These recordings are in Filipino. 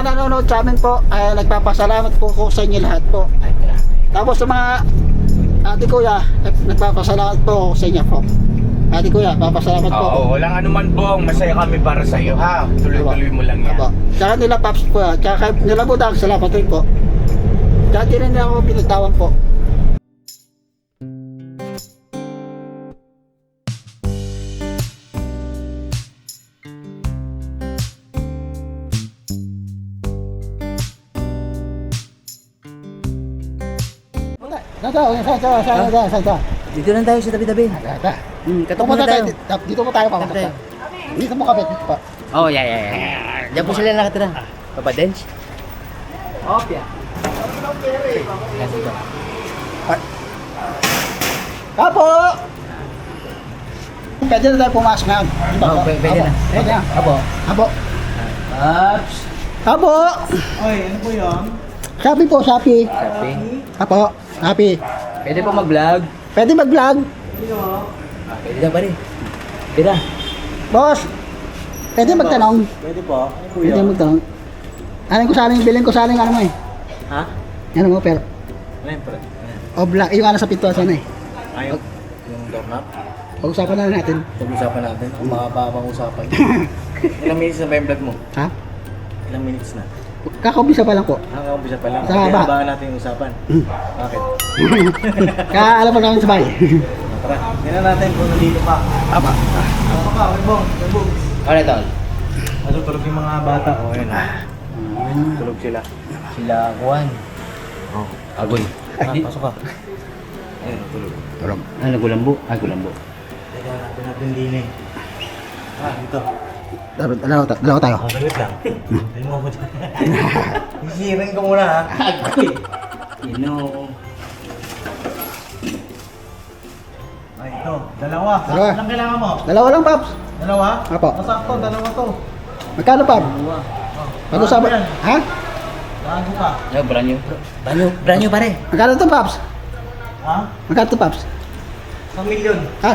Nanonood sa amin po, ay nagpapasalamat po ko sa inyo lahat po. Tapos sa mga ate kuya, nagpapasalamat po ako sa inyo po. Ate kuya, papasalamat po. Oo, walang anuman pong masaya kami para sa iyo ha. Tuloy-tuloy mo lang yan. Apo. Tsaka nila Paps po, tsaka nila Budang, salamat rin po. Tsaka di rin ako pinatawan po. Saan? Dito lang tayo sa tabi-tabi. Katok muna tayo. Dito mo tayo papunta. Dito mo kapit pa. Oh, yeah. Diyan po sila nakatira. Papa Dench. Opya. Kapo! Pwede na tayo pumasok ngayon. Oh, pwede na. Pwede na. Apo. Ups! Kapo! Oy, ano po yun? Shopee po, Shopee. Sabi. Kapo, Shopee. Pwede po mag-vlog. Pwede mag-vlog. Pwede na pare. Tira. Boss, pwede magtanong. Pwede po. Ano po Pwede yun? magtanong. Anong ko saling, bilhin ko saling ano mo eh. Ha? Ano mo, pero. Siyempre. O black, yung ano sa pintuan sana eh. Ayaw. Yung doorknob. Pag-usapan na natin. Pag-usapan natin. Ang mahaba-habang usapan. Ilang minutes na ba yung vlog mo? Ha? Ilang minutes na? Kakaumpisa pa lang po. Nakaka-umpisa pa lang. Sa haba. Abangan natin yung usapan. Bakit? Kaya alam mo namin sabay. Tara, tingnan natin kung nandito pa. Apa. Ano pa? Webong. Ano ito? Ano tulog yung mga bata? O, ayun. Tulog sila. Sila Juan. Oh. Agoy. Pasok ka. Ayun, tulog. Tulog. Ano, gulambo? Gulambo. Teka, hanapin natin din eh. Dito. Dalawa tayo. Oh, saglit lang. Dali mo ako dyan. Isirin ko muna ha. Agoy. Ino. Ay, ito. Dalawa. Dalawa. Anong kailangan mo? Dalawa lang, Paps. Dalawa? Apo. Masakto, dalawa to. Magkano, Pap? Pag-usapan. Yan. Ha? Bago pa. No, brand new pare. Magkano to, Paps? Ha? Magkano to, Paps? 1 million. Ha?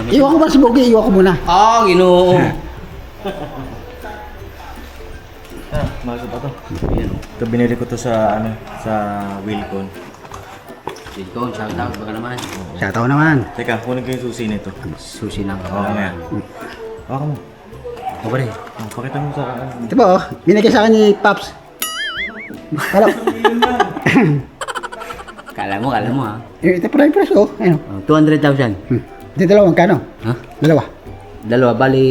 Iwan ko ba si Bogi? Iwan ko muna. Oh, ginoo. Masuk pa to. Ito binili ko to sa ano, sa Wilcon. Dito, shout out baka naman. Siya tao naman. Teka, kunin ko yung susi nito. Susi lang. Oo nga. Baka mo. O pare. Oh, pakita mo sa ano. Ito ba, oh? Binigay sa akin ni Paps. Alam. Kala mo ha. Ito price, oh. Ayun. 200,000. Ito dalawa, magkano? Ha? Dalawa. Dalawa, bali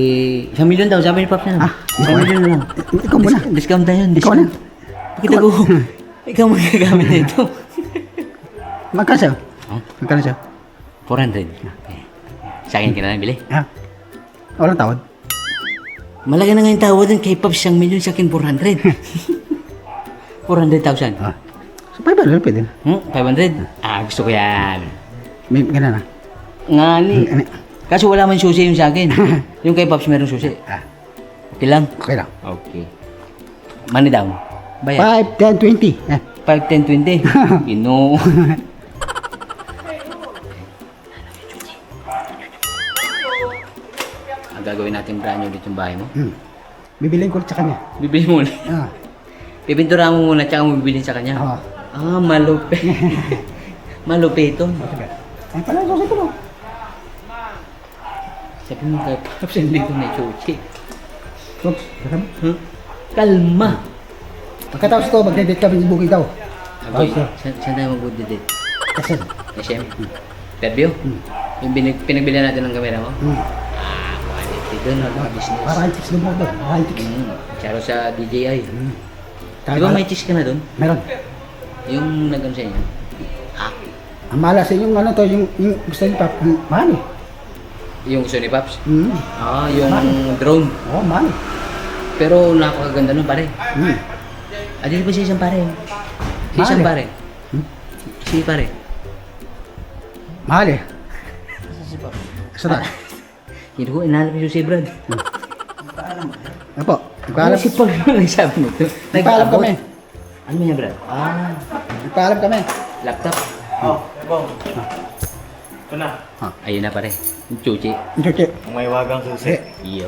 1 million daw, sabi ni Pops na. Ah, 1 million na lang. Ikaw muna. Discount tayo yun, Ikaw na. discount. Pakita ko. Ikaw magagamit nito. Magkano siya? Huh? Magkano siya? 400. Okay. Sa akin ka na lang bili. Ha? Walang tawad. Malaki na nga yung tawad kay Pops 1 million, sa akin 400. 400,000. Ah. So, 500 pwede na. 500? Ah, gusto ko yan. May gana na. Ngani. Ano? Kaso wala man susi yung sa akin. Yung kay Pops meron susi. Ah, Okay lang? okay lang. Okay. Money down. Bayad. 5, 10, 20. 5, 10, 20. Ginoo. Ang gagawin natin brand new dito yung bahay mo. Bibiliin ko ulit sa kanya. Bibili mo ulit. Ah. Pipinturahan mo muna tsaka mo bibilin sa kanya. Ah. Ah, malupit. Malupit ito. Ay, pala, susi ko, no? Sabi mo kay Pops, hindi ko na chuchi. Oops, kasama. Kalma. Pagkatapos ito, magdedate kami ni Bugi daw. Agoy, Okay. saan tayo mag-date? Kasi, SM? Interview? Yung pinagbilihan natin ng kamera mo? Ah, quality doon, business. parang chicks doon mo doon. Parang chicks. Charo sa DJI. Di ba may cheese ka na doon? Meron. Yung nag-ano sa inyo? Ah, Ang malas yung ano to, yung gusto ni Pap, mahal eh. yung gusto ni Pops? Mm. Ah, yung drone. Oo, mahal eh. Pero napakaganda nun pare. Mm. Ah, dito ba si isang pare? Si Mahal isang eh. pare? Si pare? Mahal eh. Saan? Hindi ko, inahalap yung si Brad. Apo, Ano nagpaalam. si Paul yung nagsabi nito? Nagpaalam kami. Ano yan, Brad? Ah, Nagpaalam kami. laptop. Oh, ebong. Ito na. Ayun na pare. Yung chuchi. Chuchi. Ang may wagang susi. Iyo.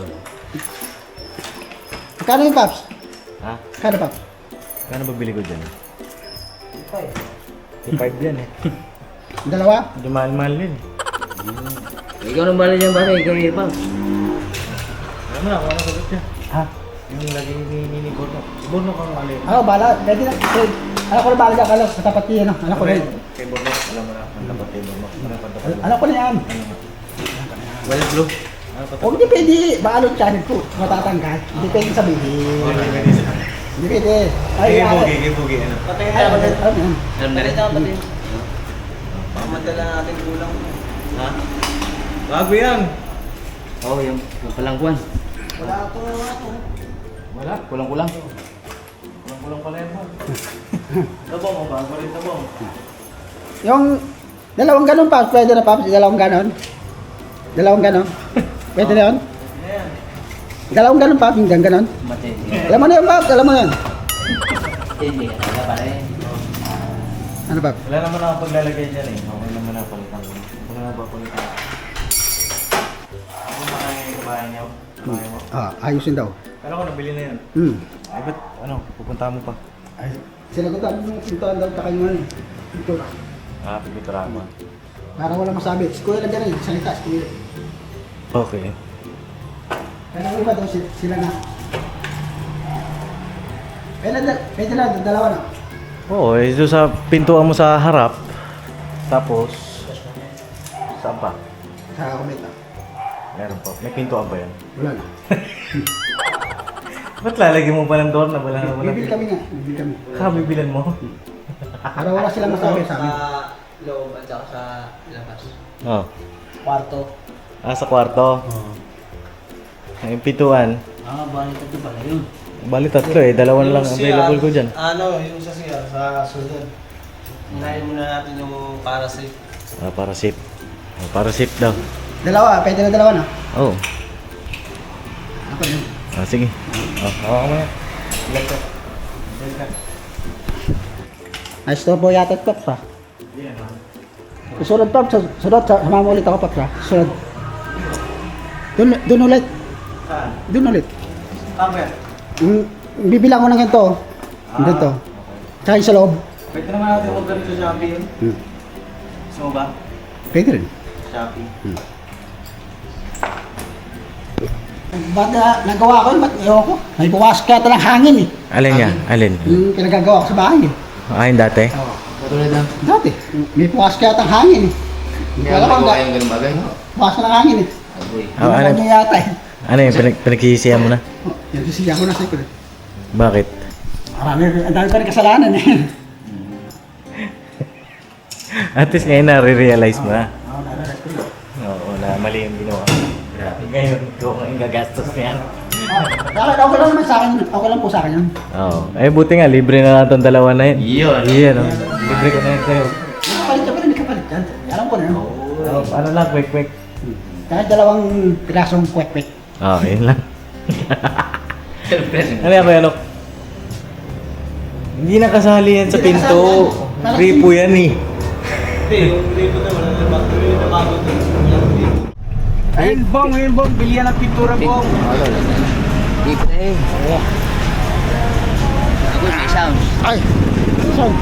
Magkano yung Paps? Ha? Kano pa? Kano ba bili ko dyan? 5 yan eh. Dalawa? Hindi mahal-mahal yun. Ikaw nang bala dyan, pare. Ikaw yung pang. Alam mo na, kung ano sagot niya. Ha? Yung lagi ni Borno. Si Borno kang alin. Bala. Pwede na. Alam ko na bala dyan, Carlos. Katapat niya, no? Alam ko na yun. Kay Borno, alam mo na. Ang dapat kay Borno. Alam ko na yan. Wala blue. Huwag hindi pwede. Baalot channel ko. Matatanggal. Hindi pwede sabihin. Hindi pwede. Kay Bugi. Ano? Ay, alam yan. Alam na rin. Pamadala natin kulang mo. Ha? Bago yan. Oo, yung palangkuan. Wala ko. Wala, kulang-kulang. Kulang pala yan mo. Tabong mo, bago rin tabong. Yung dalawang ganon pa. Pwede na pa. Dalawang ganon. Dalawang ganon. Pwede na yun? Ayan. Dalawang ganon pa. Pinggan ganon. Matindi. Alam mo na yun, Bob. Alam mo na yun. Matindi ka talaga, pare. Ano, Bob? Wala naman ako paglalagay dyan eh. Okay naman ako palitan ko. Wala na ba palitan? Ako kumain niyo. Kumain mo. Ayusin daw. Kala ko nabili na yan. Ay ba't ano, pupunta mo pa? Ay, sinagutan mo yung pintuan daw tsaka yung ano. Pintura. Pipitara mo. Para wala masabi. Si Kuya lang ganun. Salita, si Kuya. Okay. Pero yung iba daw sila na. Pwede na, dalawa na. Oo, ito sa pintuan mo sa harap. Tapos, saan pa? Sa kometa. Meron pa. May pintuan ba yan? Wala na. Ba't lalagyan mo pa ng door na wala na wala? Bibil kami nga. Bibil kami. Bibilan mo? Para wala silang masabi sa amin. loob at saka sa labas. Oo. Kwarto. Sa kwarto. Ang pintuan. Balik ito pala yun. Bali tatlo eh. Dalawa na lang available ko dyan. Ano, yung sa CR, sa sunod. Unahin muna natin yung para safe. Para safe. Para safe daw. Dalawa, pwede na dalawa na. Oo. Ako yun. Sige. Hawakan mo yan. Nice to po yata at Pops ha. Susunod Pops, sunod, sama mo ulit ako Pops ha. Susunod. Doon ulit. Doon ulit. Tama yan. Bibilang ko ng ganito. Ganito. Tsaka yung sa loob. Pwede naman natin order sa Shopee yun. Gusto mo ba? Pwede rin. Shopee. Ba't nagawa ko yun? Ba't ayaw ko? May bukas kaya talang hangin eh. Alin niya? Alin? Yung pinagagawa ko sa bahay eh. Ayun dati? Katulad lang. Dati. May bukas kaya talang hangin eh. Hindi ko alam kung yung ganung bagay. bukas na ng hangin eh. Agoy. Ano? Ano yata eh. Ano yung pinagsisisihan mo na? Yung sisiya ko na sa ikot eh. Bakit? Ang dami pa rin kasalanan eh. At least ngayon na-realize mo na. Oo, nararat ko yun. Oo, na mali yung ginawa. Ngayon, ikaw ang gagastos niyan. Bakit okay lang naman sa akin yun. Okay lang po sa akin yun. Oo. Eh, buti nga, libre na natin dalawa na yun. Yun. Iyan, oh. Libre ko na yun sa'yo. May kapalit ka pa rin, may kapalit yan. Alam ko na yun. Ano lang, quick. Kahit dalawang pirasong kwek-kwek. Oo, yun lang. Ano yan, Kuya Lok? Hindi nakasali yan sa Hindi pinto. nakasali yan. Gripo yan eh. Hindi, yung libo na wala na bago. Yung nabago din. Ayun, Bong. Bilihan ng pintura, Bong. Dito eh. Agoy, may sound. Ay! Sound!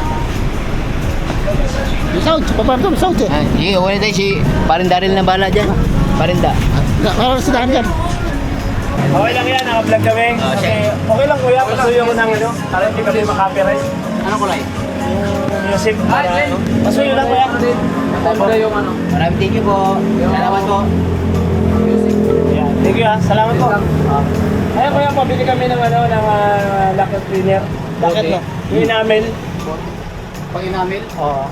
May sound! Paparito may sound eh. Sige, wala tayo si Parindaril na bala dyan. Parinda. Parang sa daan yan. Okay lang yan, naka-vlog kami. Okay. Okay lang kuya, pasuyo ko ng ano, para hindi kami makapirize. Ano kulay? Yung music, para ano. Pasuyo lang kuya. Maraming thank you po. Salamat po. Yeah. Thank you salamat po. Ayun kuya, pabili kami ng ano, ng locket cleaner. Bakit no? Yung enamel. Pag-inamil? Oo.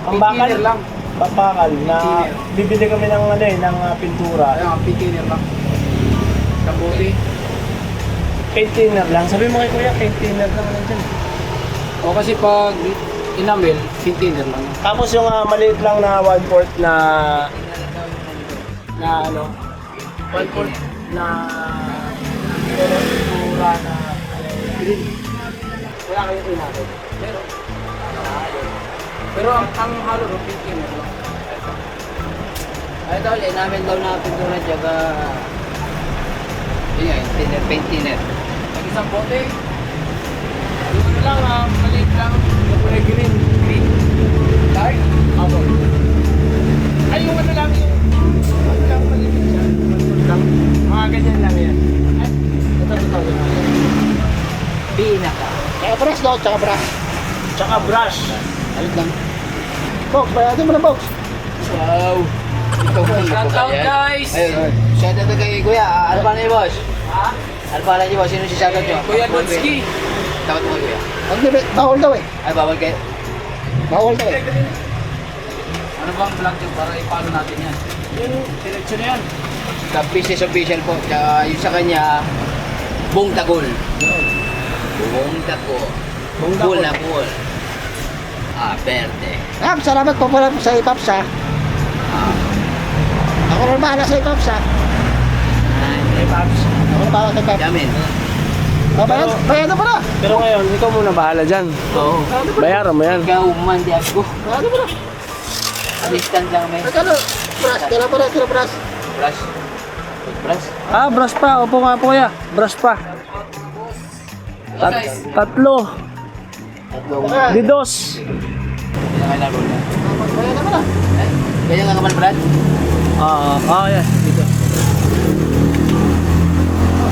Pambakal lang. Pambakal na bibili kami ng ano eh, ng pintura. Ayun, pag-thinner lang. Kabuti. Paint thinner lang. Sabi mo kay kuya, paint thinner lang nandiyan. O kasi pag inamil, thinner lang. Tapos yung maliit lang na 1/4 na ano 1/4 na pintura na green. Wala kayong inamil. Pero ang halo ro thinner lang. Ay daw, namin daw na pintura tiyaga. Yun nga, paint thinner. Pag isang bote, Pinaka. Tsaka brush daw, tsaka brush. Tsaka brush. Alit lang. Box, bayatin mo na box. Wow. Ikaw po. Shout out, guys! Ayun. Shout out kay Kuya. Ano pa na boss? Ha? Ano pa na boss? Sino si shout out nyo? Kuya Dutski. Takot mo Kuya. Bawal daw eh. Ay, bawal kayo. Bawal daw eh. Ano bang vlog yun para ipalo natin yan? Yung selection na yan. Sa business official po. Tsaka yung sa kanya, Bong Tagol. Bong Tagol. Bong na pool. Ah, verde. Salamat po pala sa Ipaps ha. Ako na bahala sa Ipaps ha. Hey, Paps. Ako na bahala sa Ipaps. Yamin. Bayaran mo na. Pero ngayon, ikaw muna bahala dyan. Oo. Bayaran mo yan. Ikaw, mandi ako. Bayaran mo na. Assistant lang may. Nagkano? Brush, kailan pa na kila brush? Brush. Brush. Ah, brush pa. Opo nga po kuya. Brush pa. Tatlo. Di dos. Pinakailan mo na. Bayaran mo na. Ganyan nga kaman, Brad? Yeah. Dito.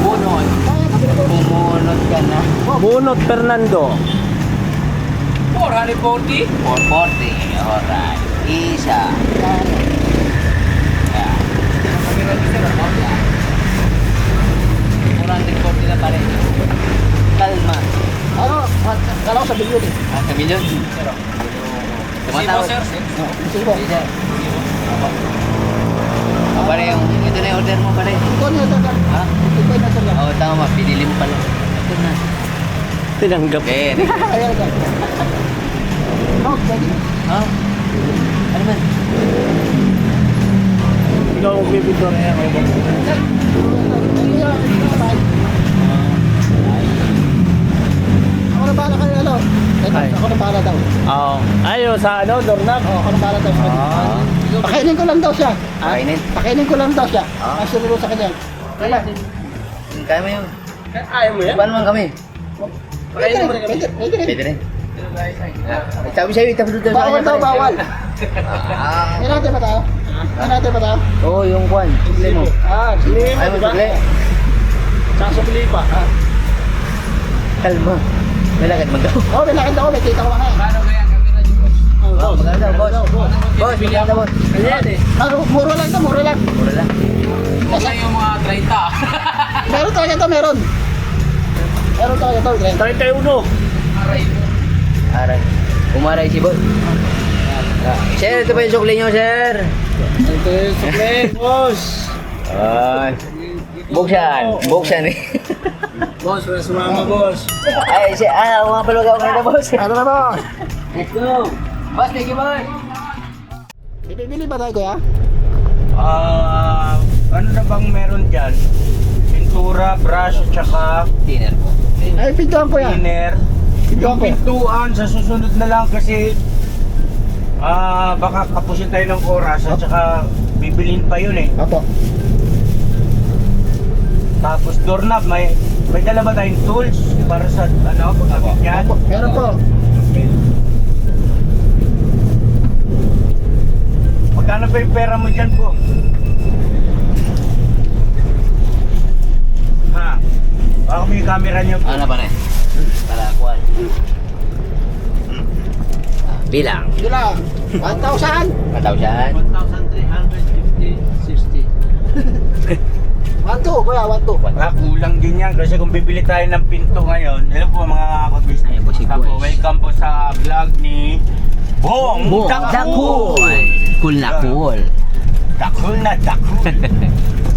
Bunot. Bumunot ka na. Bunot Fernando. 440? 440. Alright. Isa. Yeah. Kurang 40 na pare. Kalma. Ano? Kala ko sa bilyon eh. Ah, sa milyon? Sibo, sir? Sige po. Isa. Pare, ito na yung order mo pare. Ito niya ito. Ha? Ito na ito. Oo, tama. Pinili mo pala. Ito na. Tinanggap. Very good. Ayan ka. Oh, pwede. Ha? Ano man? Ikaw ang bibito na yan. Ako na bahala kayo ano. Ay. Ako na bahala daw. Oo. Ayaw sa ano, doorknob. Oo, ako na bahala daw. Ah. Pakainin ko lang daw siya. Kainin. Pakainin ko lang daw siya. Ang sinuro sa kanya. Kaya. Kaya mo yun. Ayaw mo yan? Paano man kami? Pwede rin. Pwede rin. Pwede rin. Sabi sa'yo, itapos doon sa Bawal daw, pare. bawal. Ah. Yan natin ba tayo? Yan natin ba tayo? Oo, yung kwan. Sukli mo. Sige. Ay, mo sukli. Tsaka sukli pa. Kalma. May lakad mo daw. Oo, may lakad ako. May kita ko nga. Paano kaya ang camera niyo, boss? Oh, maganda daw, boss. Boss, maganda boss. Ayan eh. Muro lang to, muro lang. Mura lang. Huwag lang yung mga 30. Meron talaga to, meron. Meron talaga to. 31. Aray mo. Aray. Umaray si boss. Sir, ito pa yung sukli nyo, sir. Ito yung sukli, boss. Ay. Buksan. Buksan eh. Boss, wala sumama, boss. Ay, mga palugaw ngayon na, boss. Ano na ba? Let's go. Boss, thank you, boss. Ibibili ba tayo, kuya? Ano na bang meron dyan? Pintura, brush, at saka Dinner po. Ay, pintuan ko yan. thinner. Pintuan Yung ko. pintuan, sa susunod na lang kasi baka kapusin tayo ng oras at saka bibilin pa yun eh. Apo. Tapos doorknob, may dala ba tayong tools para sa ano, pagkabit yan? Apo. Meron po. Magkano ba yung pera mo dyan po? Ha? Baka may camera niyo po. Ano pa na eh? Para kuwan. Bilang. Hindi lang. 1,000. Kataw siya. 1,350, 60. 1,2, kuya, 1,2. Kulang din yan kasi kung bibili tayo ng pinto ngayon, hello po mga kapag-business. Ayun po si Tapos Boys. welcome po sa vlog ni Bong Dakul. Cool na cool. Dakul na dakul.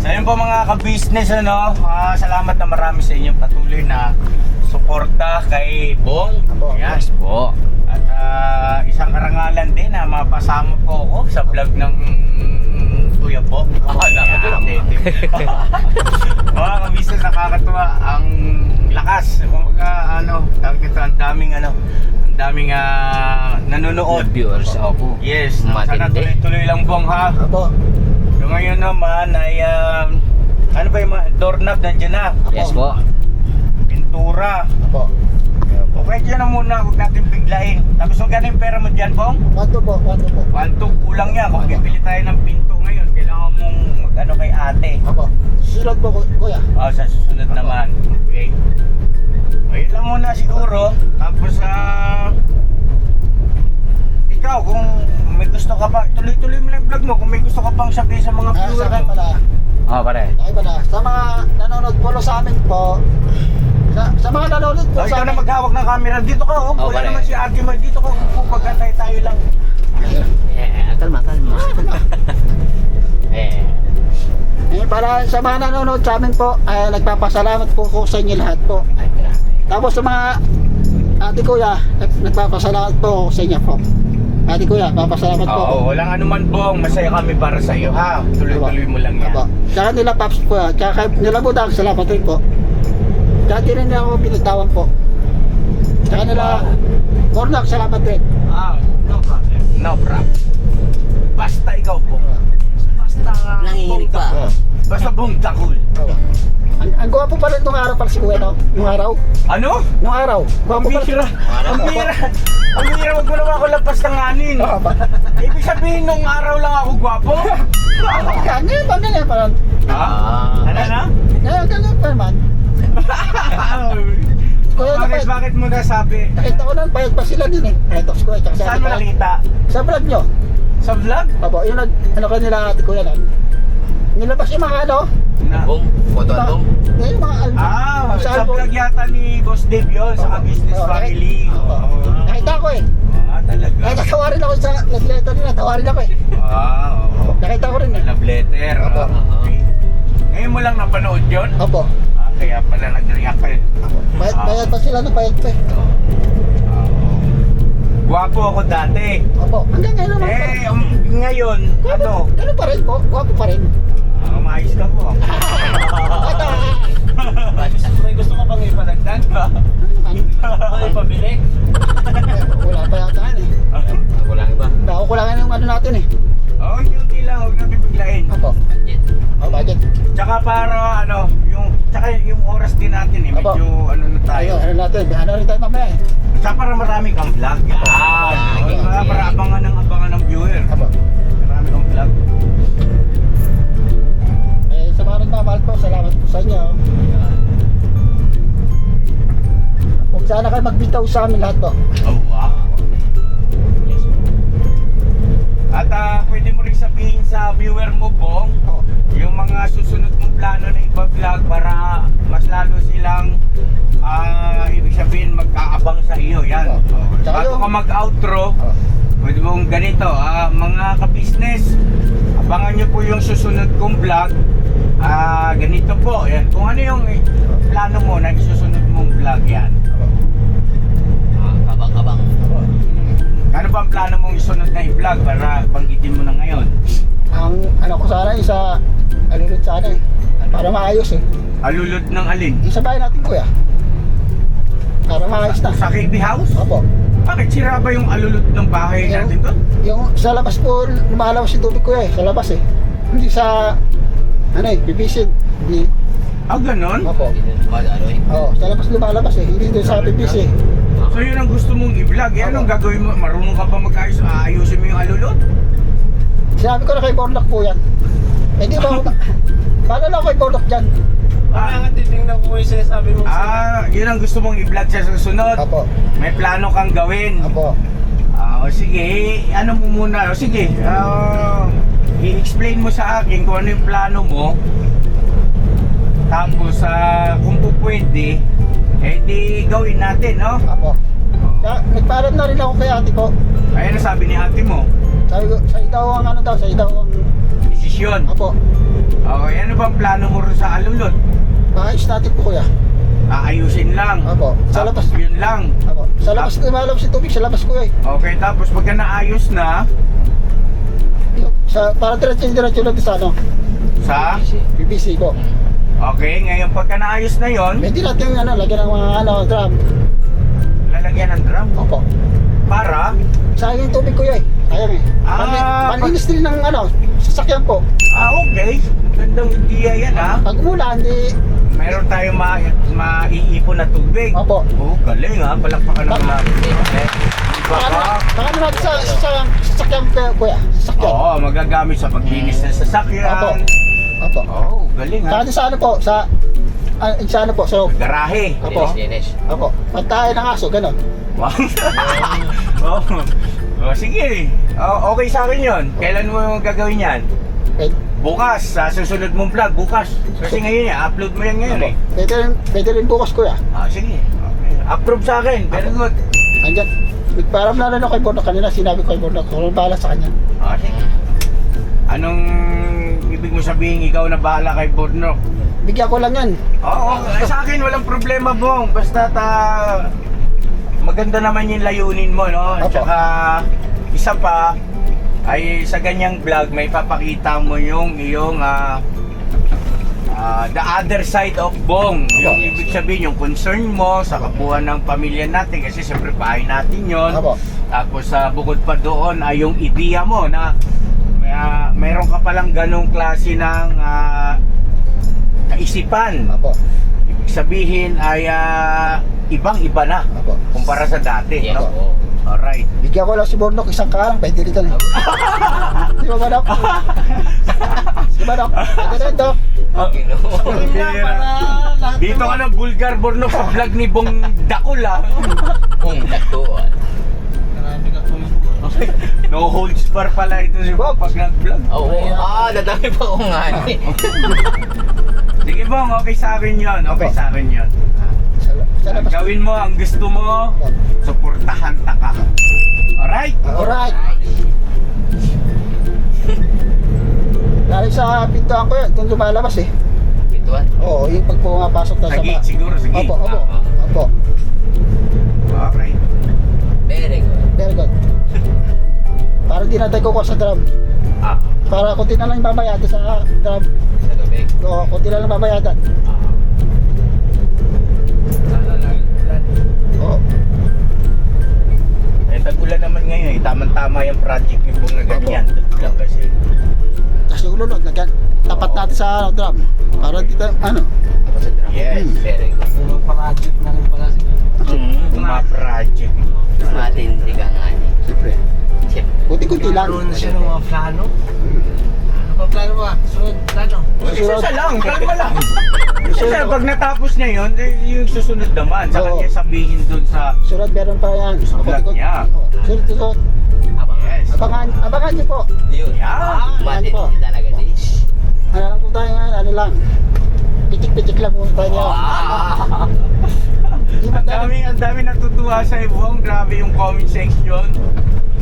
So yun po mga ka-business, ano, salamat na marami sa inyong patuloy na suporta kay Bong. Yes po. At isang karangalan din na mapasama po ako sa vlog ng Kuya Po. Mga ka-business, nakakatuwa ang lakas. Mga ano, tawag nito, ang daming nanonood. Viewers ako. Yes, sana Matindi. tuloy-tuloy lang Bong ha. Apo. So ngayon naman ay ano ba yung mga doorknob nandiyan na? Yes po. Pintura. Apo. Okay, dyan na muna, huwag natin biglain. Tapos huwag yung pera mo dyan, Bong? 1,2 po, 1,2 po. 1-2 kulang yan. Kung bibili tayo ng pinto ngayon, kailangan mong mag-ano kay ate. Apo. Susunod po, kuya. Sa susunod naman. Okay. Ayun lang muna siguro. Tapos ikaw kung may gusto ka pa, tuloy-tuloy mo lang yung vlog mo. Kung may gusto ka pang sabihin sa mga Sa viewers akin mo. pala. Pare. Okay pala. Sa mga nanonood po sa amin po. Sa mga nanonood po Oh, sa ikaw na amin. maghawak ng camera. Dito ka, oh. Wala pare. naman si Ate Mar. Dito ka, pagkantay tayo lang. Kalma. Para sa mga nanonood sa amin po, nagpapasalamat po ko sa inyo lahat po. Tapos sa mga ate kuya, nagpapasalamat po ako sa inyo po. Ate kuya, papasalamat po ako. Oo, walang anuman Bong. Masaya kami para sa iyo, ha? Tuloy-tuloy mo lang yan. Apo. Tsaka nila Paps po, tsaka nila Budang, salamat rin po. Tsaka di rin nila ako pinatawan po. Tsaka nila Bornak, salamat rin. No problem. No problem. Basta ikaw po. Basta Nangihinig pa. Bong Takol. Basta Bong Takol. Ang gwapo pala nung araw pala si Kuya, no? Nung araw? Ano? Nung araw. Gwapo Ang pala. bira. Ang bira. Ang bira, wag mo naman ako lampas ng anin. Oo ba? Ibig sabihin nung araw lang ako gwapo? Ganyan pa, ganyan pa. Ha? Ano na? Ganyan pa naman. Kuya, Bakit mo nasabi? nakita ko nun, payag pa sila din eh. Ito, si Kuya, tsaka si Saan Ate mo Kuya. nakita? Sa vlog nyo. Sa vlog? Opo, yung ano kanila Ate Kuya lang. Nilabas yung mga ano, Bong, photo album. yung mga album. Sa album. vlog yata ni Boss Dave yun, sa business Oo, family. opo. Nakita ko eh. Talaga. Nakita tawarin ako sa love letter nila, tawarin ako eh. Oo. Nakita ko rin eh. Love letter. Opo. Okay. Ngayon mo lang napanood yun? Opo. Kaya pala nag-react ka. Bayad pa sila ng bayad pa eh. Gwapo ako dati. Opo. Hanggang ngayon naman pa. Ngayon, ano? Ganun pa rin po, gwapo pa rin. Maayos ka po. May gusto ka bang ipadagdag? May pabili? Wala pa yata yan eh. Wala iba. Nakukulangan yung ano natin eh. Oo, hindi lang. Huwag na bibiglain. Opo. Oh, budget. Tsaka para tsaka yung oras din natin eh. Opo. Medyo ano na tayo. Ayun, ano natin, ano rin tayo mamaya eh. Tsaka para marami kang vlog. Yan. Para abangan ng viewer. Opo. Marami kang vlog. Sa mga nagmamahal po, salamat po sa inyo. Kung sana kayo magbitaw sa amin lahat po. Oh, wow. At pwede mo rin sabihin sa viewer mo, Bong, yung mga susunod mong plano na iba-vlog para mas lalo silang ibig sabihin magkaabang sa iyo. Yan. Tsaka Bago yung- ka mag-outro, pwede mong ganito, mga ka-business, abangan nyo po yung susunod kong vlog. Ganito po, yan. Kung ano yung plano mo na isusunod mong vlog, yan. Kabang-kabang. Ano ba ang plano mong isunod na i-vlog para banggitin mo na ngayon? Ang ano ko sana, isa alulod sana eh. Para maayos eh. Alulod ng alin? Yung sa bahay natin kuya. Para maayos na. Sa KB House? Opo. Bakit sira ba yung alulod ng bahay natin to? Yung sa labas po, lumalabas yung tubig kuya eh. Sa labas eh. Hindi sa, ano eh, PVC. Hindi. Ganon? Opo. Ano eh? Oo, sa labas lumalabas eh. Hindi doon sa PVC. So yun ang gusto mong i-vlog. Anong gagawin mo? Marunong ka pa mag-ayos? Aayusin mo yung alulod? Sinabi ko na kay Bornak po yan. Eh di ba ako, paano lang ako kay Bornak dyan? Nga titingnan ko yung sinasabi mo. Yun ang gusto mong i-vlog sa susunod. Opo. May plano kang gawin. Opo. O sige, ano mo muna? O sige, i-explain mo sa akin kung ano yung plano mo. Tapos, kung po pwede, di gawin natin, no? Opo. Nagpaalam na rin ako kay ate ko. Ayan ang sabi ni ate mo. Sabi ko, sa daw ang ano daw, sa daw ang... Desisyon. Opo. Okay, ano bang plano mo rin sa alulod? Maayos natin po kuya. Aayusin lang. Opo. Sa labas. Yun lang. Opo. Sa labas, lumalabas yung tubig sa labas kuya eh. Okay, tapos pagka naayos na, Para diretso lang sa ano, sa... PVC ko. Okay, ngayon pagka naayos na yon, Pwede natin yung ano, lagyan ng mga ano, drum. lalagyan ng drum. Opo. Para? Sayang yung tubig kuya eh. Sayang eh. Panlinis din ng ano, sasakyan po. Okay. Gandang idea yan, ha? Pag umulan, di... Meron tayong maiipon na tubig. Opo. Oh, galing, ha? Palakpakan ng okay. Baka naman sa sasakyan kuya. Sasakyan. Oo, magagamit sa paglinis ng sasakyan. Opo. Opo. Oh, galing, ha? Saka din sa ano po, sa sa ano po, so, Garahe. Opo. Linis. ako, pagtahay ng aso, gano'n. Wow. Oh, sige. Oh, okay sa akin yun. Kailan mo gagawin yan? Eh, Bukas, sa susunod mong vlog, bukas. Kasi ngayon upload mo yan ngayon eh. pwede rin bukas kuya. Sige. Okay. Approve sa akin. Very good. Andyan, parang nalala kay Bornok kanina, sinabi ko kay Bornok, kung bahala sa kanya. Sige. Anong ibig mo sabihin ikaw na bahala kay Bornok? Bigyan ko lang yan. Oo, sa akin walang problema, Bong. Basta maganda naman yung layunin mo, no? At Opo. saka isa pa ay sa ganyang vlog may papakita mo yung iyong the other side of Bong. Yung ibig sabihin yung concern mo sa kabuuan ng pamilya natin kasi siyempre bahay natin yon. Opo. Tapos bukod pa doon ay yung ideya mo na mayroon ka palang ganong klase ng kaisipan. Opo. Ibig sabihin ay ibang-iba na Opo. kumpara sa dati, Yes, no? oo. Alright. Bigyan ko lang si Bornok isang kalang, pwede rin na. Di ba, Bornok? Di ba, Dok? Pwede rin, Dok. Okay, no? Dito ka na Bulgar Borno sa vlog ni Bong Dakul, Kung dako. No holds bar pala ito si Bong pag nag-vlog. Oo. Dadami pa ko nga. Sige Bong, okay sa akin yun. Okay Opo. sa akin yun. Sa Ang labas. gawin mo, ang gusto mo, suportahan ta ka. Alright? Alright. Lalo sa pintuan ko yun, kung lumalabas eh. Ituan. Oo, yung pag pumapasok na Sa gate siguro, sa gate. Opo, opo. Opo. Alright. Very good. Very good. Para dinatay ko sa drum. Para kunti na lang yung babayadan sa drum. Sa tubig. Oo, kunti na lang babayadan. Oo. Eh, tag-ulan naman ngayon eh. Tama-tama yung project ni Bong na ganyan. Lang kasi. Tapos yung ulunod, tapat natin sa drum. Para dito, ano. Sa drum. Yes. Very good. Mga project. Matindi ka nga niya. Siyempre. Siyempre. Kunti-kunti lang. Isa lang, kalma lang. Kasi pag natapos niya yun, yung susunod naman, saka Oo. niya sabihin dun sa Sunod meron pa yan. Sa vlog niya. Sunod. yes. Abangan niyo po. Yun. Yeah. Matindi talaga this. Ano lang po tayo nga, ano lang. Pitik-pitik lang po tayo nga. Hindi man tayo. Ang daming natutuwa sa Ibong, grabe yung comment section.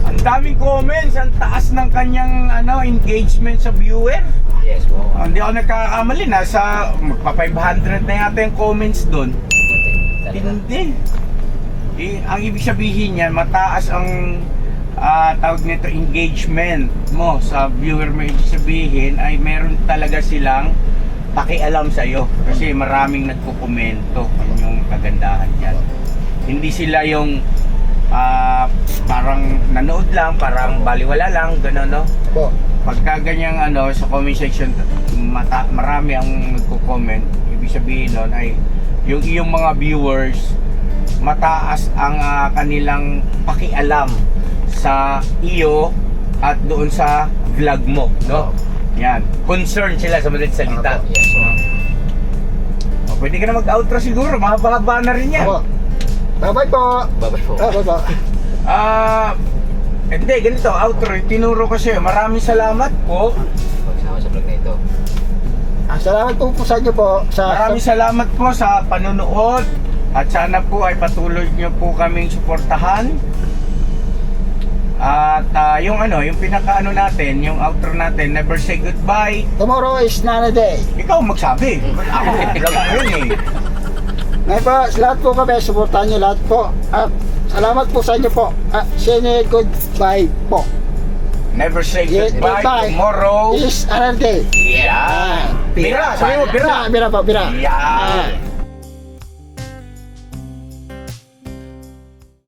Ang daming comments, ang taas ng kanyang engagement sa viewer. Yes, po. Hindi ako nagkakamali, nasa magpa 500 na yata yung comments doon. Hindi. Ang ibig sabihin niyan, mataas ang tawag nito engagement mo sa viewer mo. Ibig sabihin ay meron talaga silang pakialam sa iyo kasi maraming nagko-komento. Yun yung kagandahan niyan. Hindi sila yung parang nanood lang, parang baliwala lang, gano'n, no? Po. Pagka ganyang sa comment section, marami ang nagko-comment. Ibig sabihin nun ay yung iyong mga viewers, mataas ang kanilang pakialam sa iyo at doon sa vlog mo, no? Yan, concern sila sa madaling salita. Yes, po. Pwede ka na mag-outro siguro, mahaba-haba na rin yan. Opo. Bye-bye po. Bye-bye po. Bye-bye. Hindi, ganito, outro, tinuro ko sa'yo. Maraming salamat po. Pagsama sa vlog na ito. Salamat po sa inyo po. Maraming salamat po sa panonood. At sana po ay patuloy nyo po kaming suportahan. At yung pinaka-natin, yung outro natin, never say goodbye. Tomorrow is Nana Day. Ikaw magsabi. Ako, vlog ko yun eh. Ngayon po, sa lahat po kami, supportahan nyo lahat po. Salamat po sa inyo po. Say goodbye po. Never say Yes, goodbye. goodbye. Tomorrow. Is another day. Yeah. Bira, sabi mo, bira. Bira po, bira. Yeah.